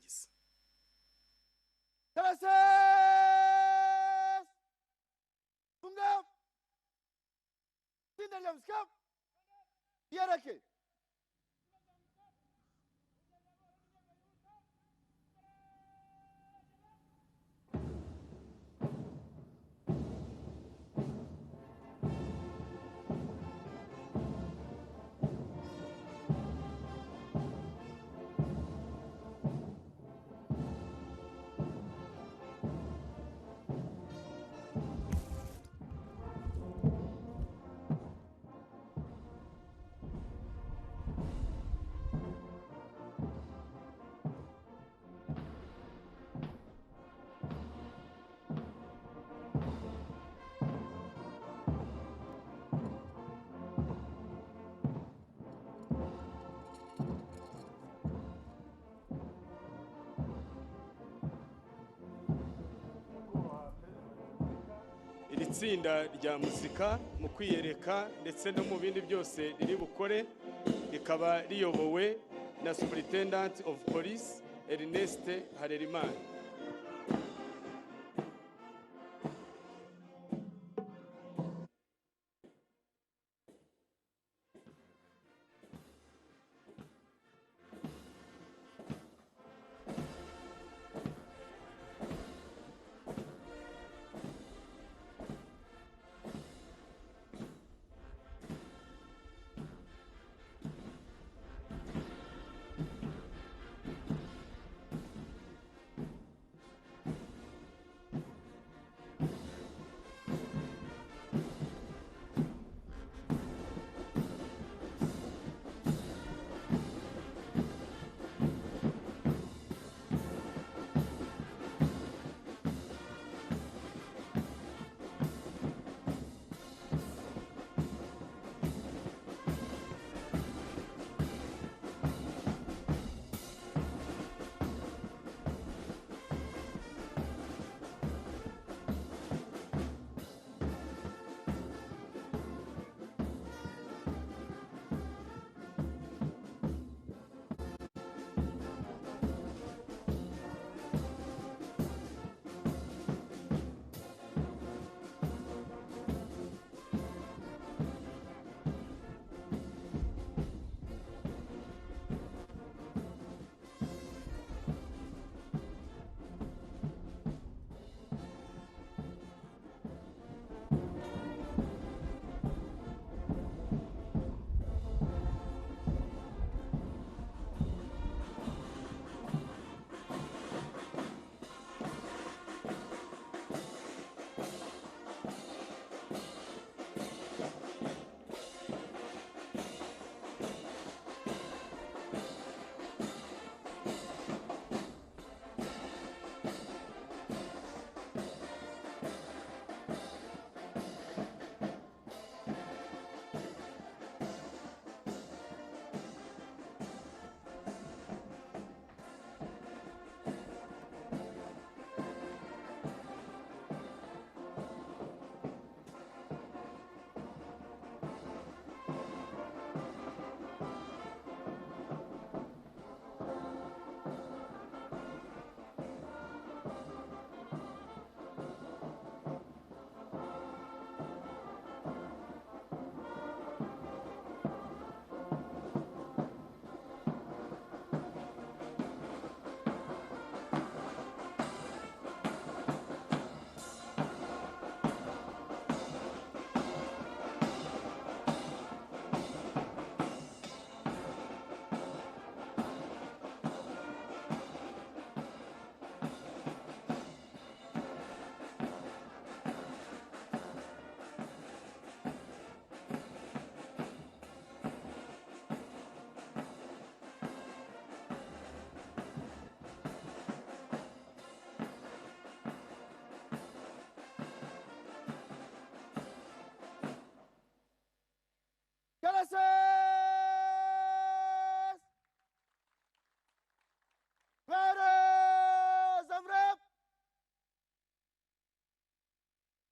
kurangiza. Gracias. Tunga. Tinda Jamskap. Yarake. Iri tsinda rya muzika mu kwiyereka ndetse no mu bindi byose riri bukore rikaba riyobowe na Superintendent of Police Ernest Harerimana.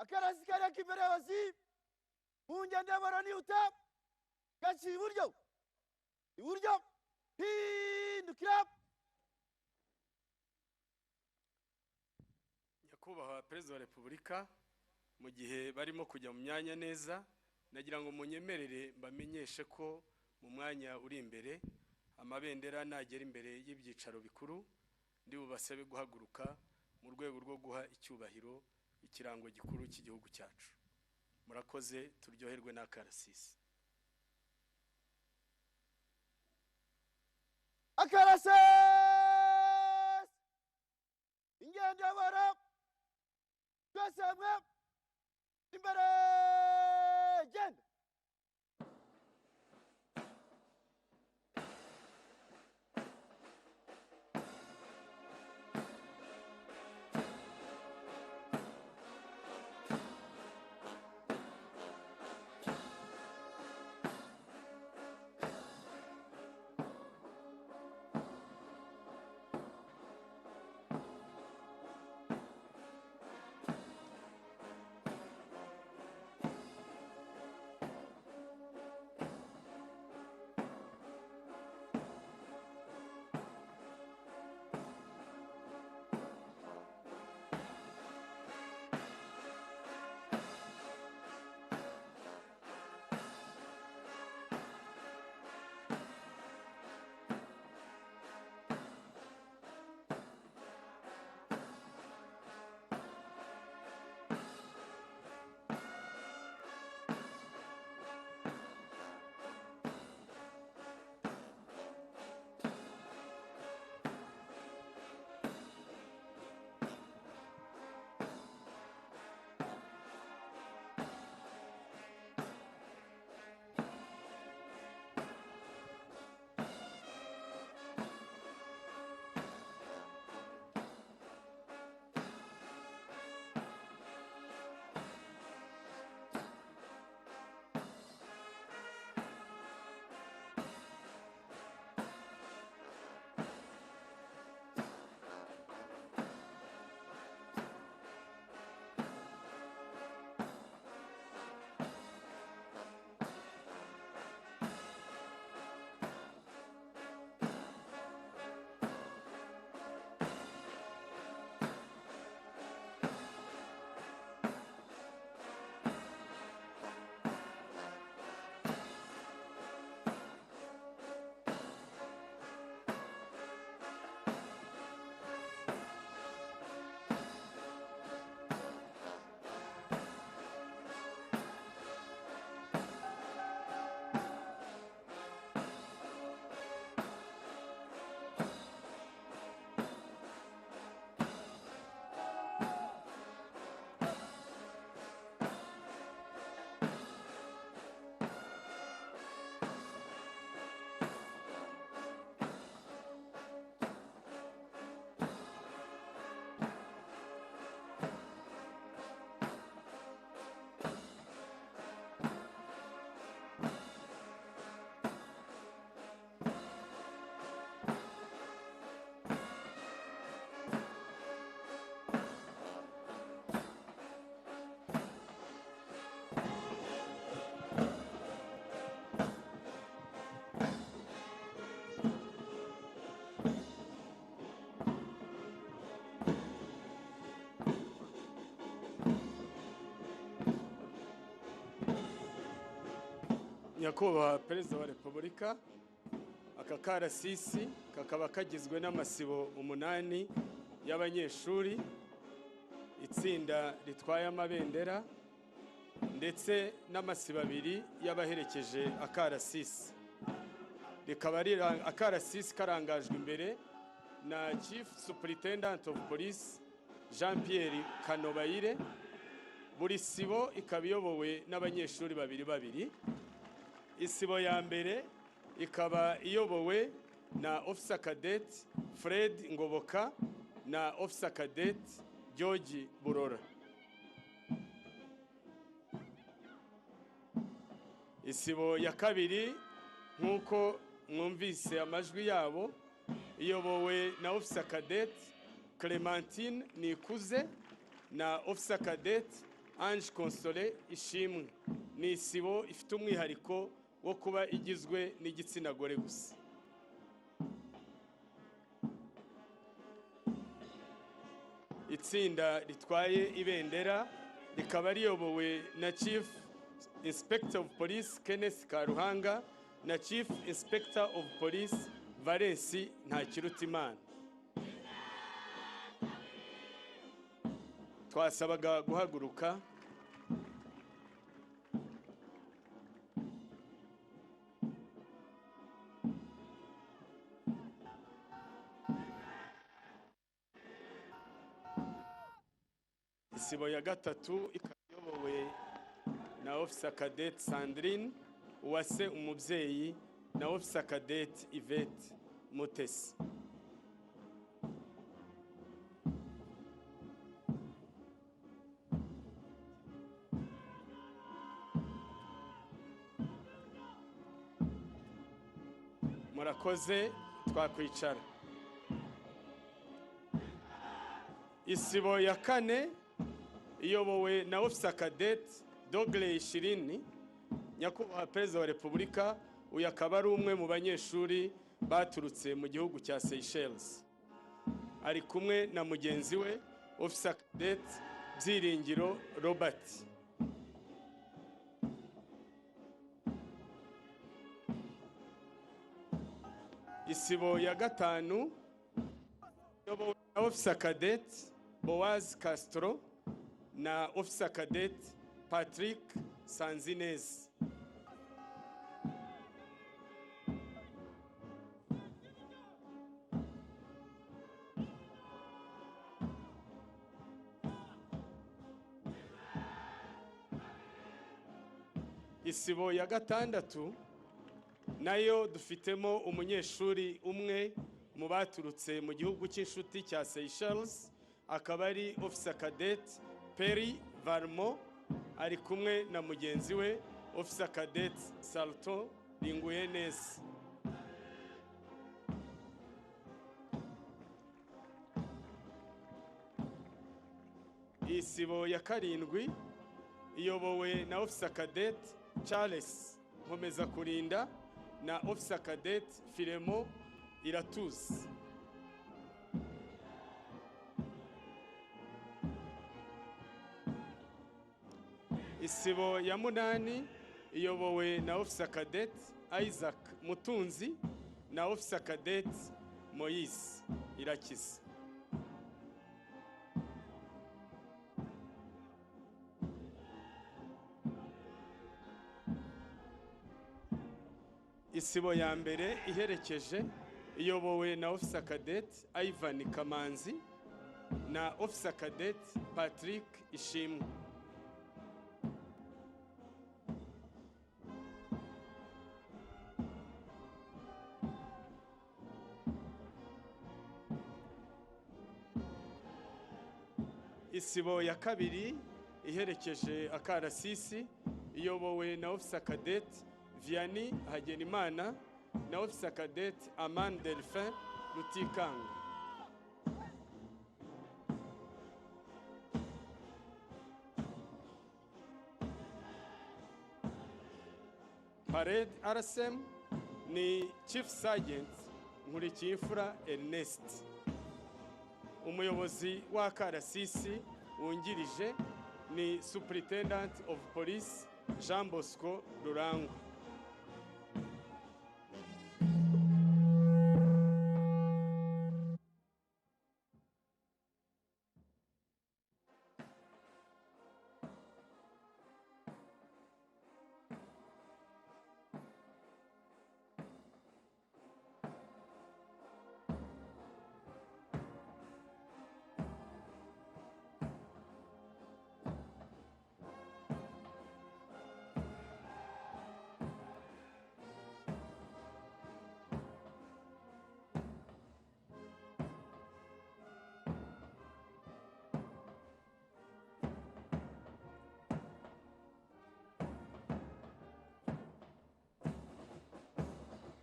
Akarasikara kibere wasi munjande barani uta gachi iburyo hindukira nyakubahwa perezida wa repubulika mu gihe barimo kujya mu myanya neza nagira ngo munyemerere mbamenyeshe ko mu mwanya uri imbere amabendera nagera imbere y'ibyicaro bikuru ndi bubasabe guhaguruka mu rwego rwo guha icyubahiro ikirango gikuru cy'igihugu cyacu. Murakoze, turyoherwe n'akarasisi. akarasisi ingendabara twese hamwe imbere genda. Nyakubahwa perezida wa repubulika, aka karasisi kakaba kagizwe n'amasibo 8 y'abanyeshuri, itsinda ritwaye amabendera ndetse n'amasibo 2 y'abaherekeje akarasisi. Rikaba akarasisi karangajwe imbere na Chief Superintendent of Police Jean Pierre Kanobayire. Buri sibo ikaba iyobowe n'abanyeshuri 2. Isibo ya mbere ikaba iyobowe na Officer Cadet Fred Ngoboka na Officer Cadet George Burora. Isibo ya kabiri nkuko mwumvise amajwi yabo iyobowe na Officer Cadet Clementine Nikuze na Officer Cadet Ange Console Ishimwe. Ni isibo ifite umwihariko wo kuba igizwe n'igitsina gore gusa. itsinda ritwaye ibendera rikaba riyobowe na Chief Inspector of Police Kenneth Karuhanga na Chief Inspector of Police Valence Ntakirutimana. Twasabaga guhaguruka. Isibo ya gatatu ikayobowe na Officer Cadet Sandrine Uwase umubyeyi na Officer Cadet Yvette Mutesi. Murakoze, twakwicara. Isibo ya kane iyobowe na Officer Cadet Dogle Shirini, nyakubahwa Perezida wa Repubulika, uyu akaba ari umwe mu banyeshuri baturutse mu gihugu cya Seychelles. Ari kumwe na mugenzi we Officer Cadet Byiringiro Robert. Isibo ya gatanu iyobowe na Officer Cadet Boaz Castro na Officer Cadet Patrick Sanzinez. Isibo ya gatandatu nayo dufitemo umunyeshuri umwe mu baturutse mu gihugu cy'inshuti cya Seychelles, akaba ari Officer Cadet Perry Varmo, ari kumwe na mugenzi we Officer Cadet Salto Linguyenes. Isibo ya karindwi iyobowe na Officer Cadet Charles Nkomeza Kurinda na Officer Cadet Filemo Iratuzi. Isibo ya munani iyobowe na Officer Cadet Isaac Mutunzi na Officer Cadet Moise Irakiza. Isibo ya mbere iherekeje iyobowe na Officer Cadet Ivan Kamanzi na Officer Cadet Patrick Ishimwe. Isibo ya kabiri iherekeje akarasisi iyobowe na Officer Cadet Vianney Hagenimana na Officer Cadet Aman Delphin Rutikanga. Parade RSM ni Chief Sergeant Nkurikiyimfura Ernest. Umuyobozi wa karasisi wungirije ni Superintendent of Police Jean Bosco Rurangwa.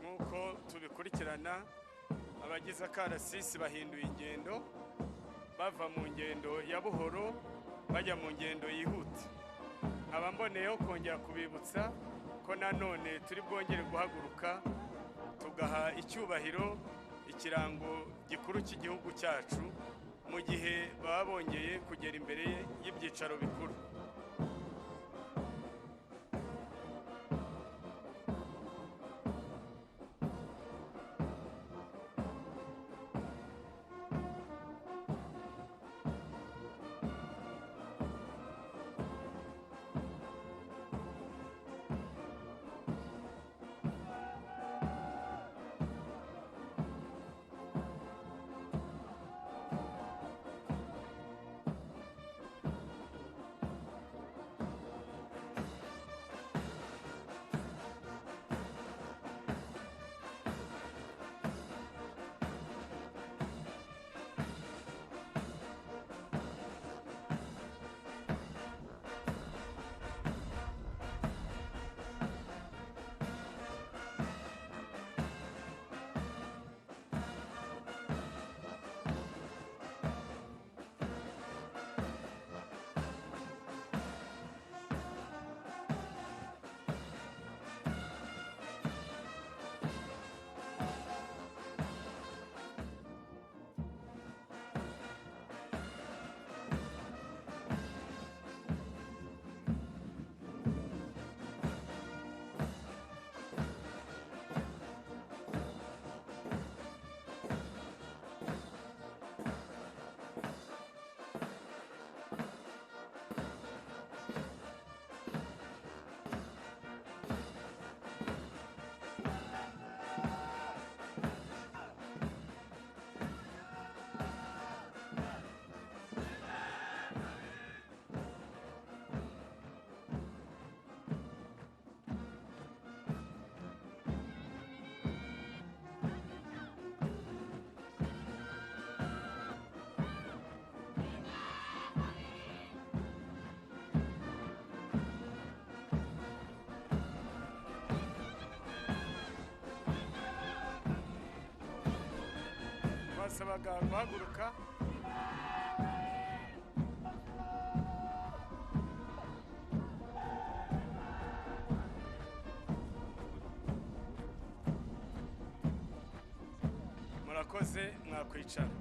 Nuko tubikurikirana, abagize akarasisi bahinduye ingendo bava mu ngendo ya buhoro bajya mu ngendo yihuta. Abamboneyeho kongera kubibutsa ko nanone turi bwongere guhaguruka tugaha icyubahiro ikirango gikuru cy'igihugu cyacu mu gihe baba bongeye kugera imbere y'ibyicaro bikuru. Basabaga guhaguruka. Murakoze, mwakwicara.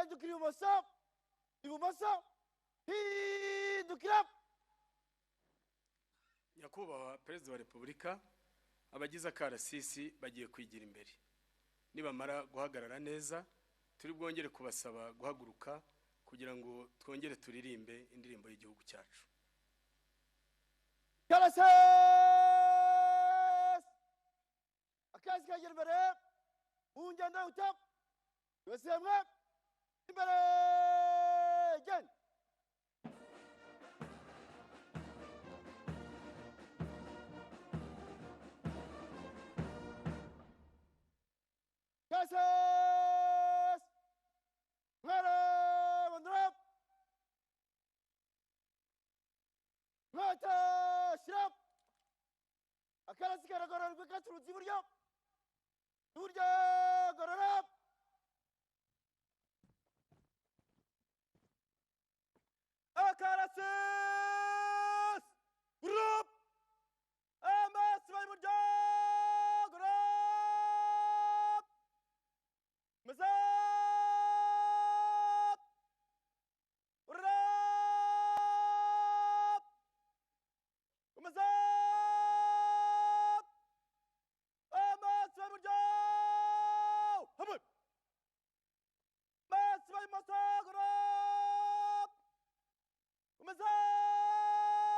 hindukira ibumoso ibumoso hindukira. nyakubahwa perezida wa repubulika, abagize akarasisi bagiye kwigira imbere. Nibamara guhagarara neza, turi bwongere kubasaba guhaguruka kugira ngo twongere turirimbe indirimbo y'igihugu cyacu. Karasisi akazi kagera imbere mu ngendo y'ubutap yose hamwe imbere genda. Karasisi mwere bandura mwata shirap. Akarasi karagororwa gaturutse iburyo iburyo